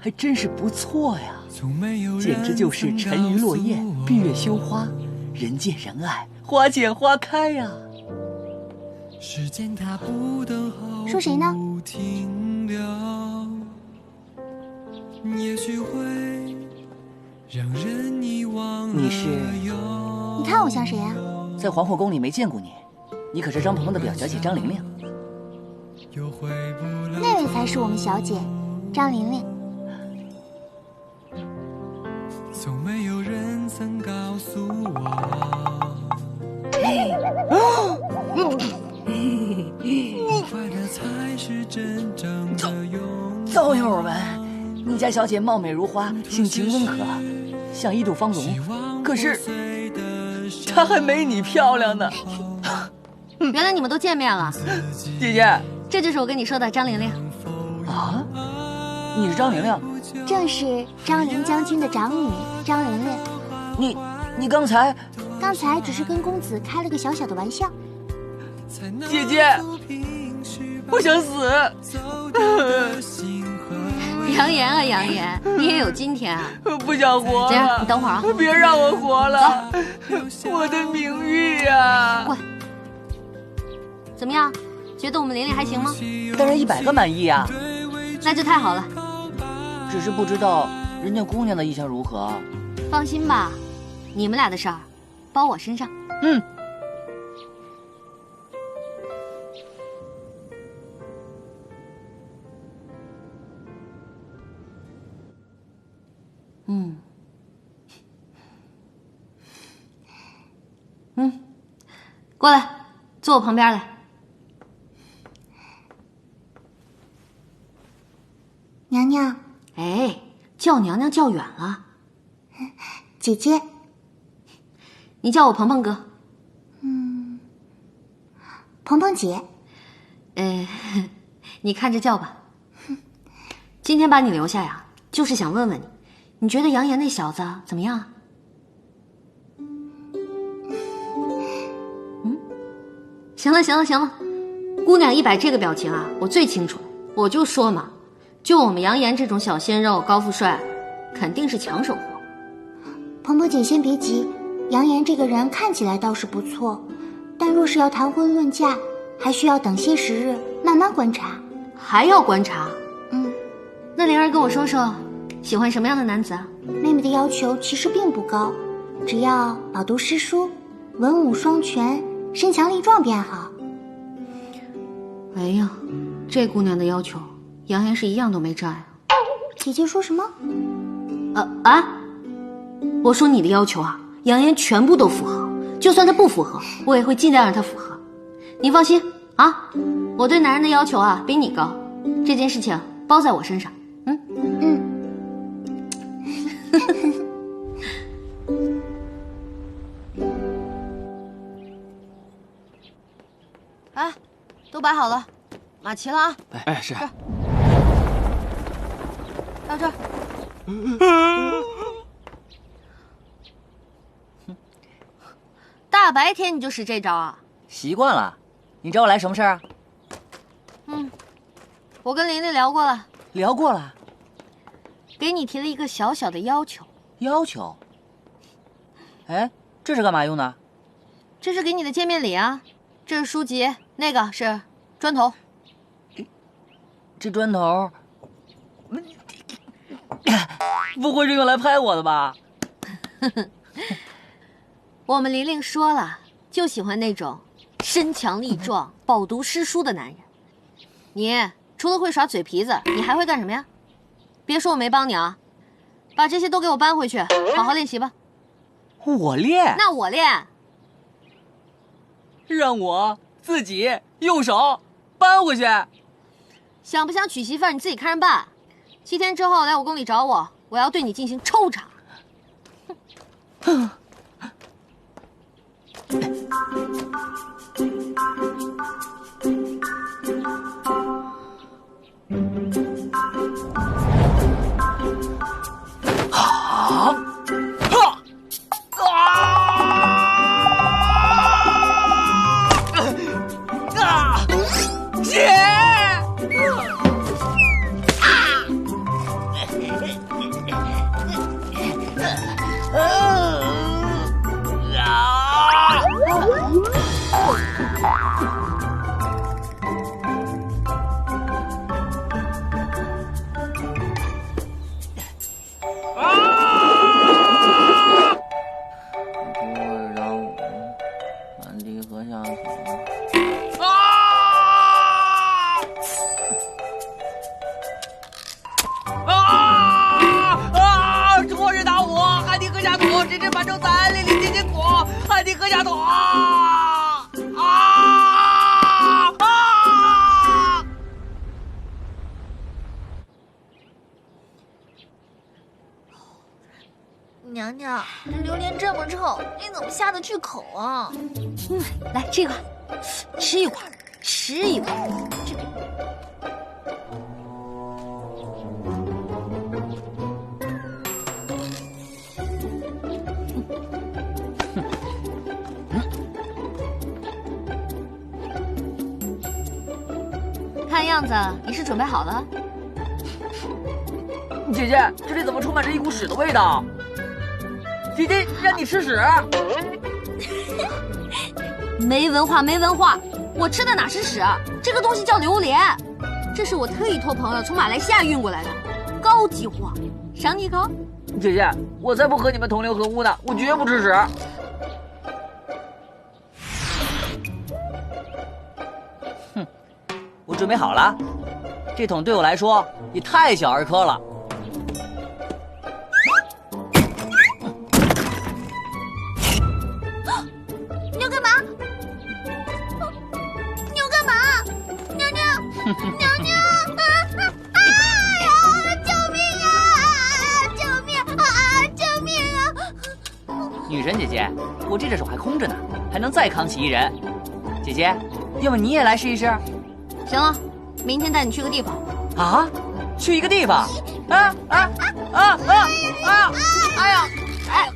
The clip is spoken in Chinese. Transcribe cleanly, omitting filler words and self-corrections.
还真是不错呀，简直就是沉鱼落雁，闭月羞花，人见人爱，花见花开呀。说谁呢？你是？你看我像谁啊？在黄后宫里没见过你，你可是张鹏鹏的表小姐张玲玲。那位才是我们小姐张玲玲。从没有人曾告诉我，快乐才是真正的拥有。糟友们，你家小姐貌美如花，性情温和，像一朵芳容，可是她还没你漂亮呢。原来你们都见面了，姐姐，这就是我跟你说的张玲玲。啊，你是张玲玲？正是张陵将军的长女张玲玲。你刚才只是跟公子开了个小小的玩笑。姐姐，我想死。杨言啊杨言，你也有今天啊！不想活了。这样，你等会儿啊。别让我活了，我的名誉呀！滚！怎么样？觉得我们玲玲还行吗？当然100个满意呀！那就太好了。只是不知道人家姑娘的意向如何。放心吧，你们俩的事儿包我身上。过来，坐我旁边来。娘娘。哎，叫娘娘叫远了。姐姐。你叫我鹏鹏哥。鹏鹏姐。你看着叫吧。今天把你留下呀，就是想问问你，你觉得杨言那小子怎么样啊？行了，姑娘一摆这个表情啊，我最清楚了。我就说嘛，就我们杨言这种小鲜肉，高富帅，肯定是抢手货。鹏鹏姐先别急，杨言这个人看起来倒是不错，但若是要谈婚论嫁，还需要等些时日，慢慢观察。还要观察？那灵儿跟我说说，喜欢什么样的男子啊？妹妹的要求其实并不高，只要饱读诗书，文武双全，身强力壮便好。哎呀，这姑娘的要求，杨言是一样都没占啊。姐姐说什么？我说你的要求啊，杨言全部都符合，就算他不符合，我也会尽量让他符合。你放心啊，我对男人的要求啊比你高，这件事情包在我身上。哎，都摆好了，马齐了啊！哎，是。到这儿。大白天你就使这招啊？习惯了。你找我来什么事儿啊？我跟琳琳聊过了。聊过了。给你提了一个小小的要求。要求？哎，这是干嘛用的？这是给你的见面礼啊。这是书籍，那个是砖头。这砖头不会是用来拍我的吧？我们玲玲说了，就喜欢那种身强力壮、饱读诗书的男人。你除了会耍嘴皮子，你还会干什么呀？别说我没帮你啊，把这些都给我搬回去，好好练习吧。我练？那我练。让我自己用手搬回去。想不想娶媳妇儿你自己看着办。7天之后来我宫里找我，我要对你进行抽查。娘娘，这榴莲这么臭，你怎么下得去口啊？来这个，吃一块，吃一块。这个。看样子你是准备好了。姐姐，这里怎么充满着一股屎的味道？姐姐，让你吃屎！没文化，没文化！我吃的哪是屎？这个东西叫榴莲，这是我特意托朋友从马来西亚运过来的，高级货，赏你一口。姐姐，我才不和你们同流合污呢，我绝不吃屎。哼，我准备好了，这桶对我来说也太小儿科了。娘娘！哎呀！救命啊！救命啊！救命啊！女神姐姐，我这只手还空着呢，还能再扛起一人。姐姐，要不你也来试一试？行了，明天带你去个地方。啊？去一个地方？哎呀！哎！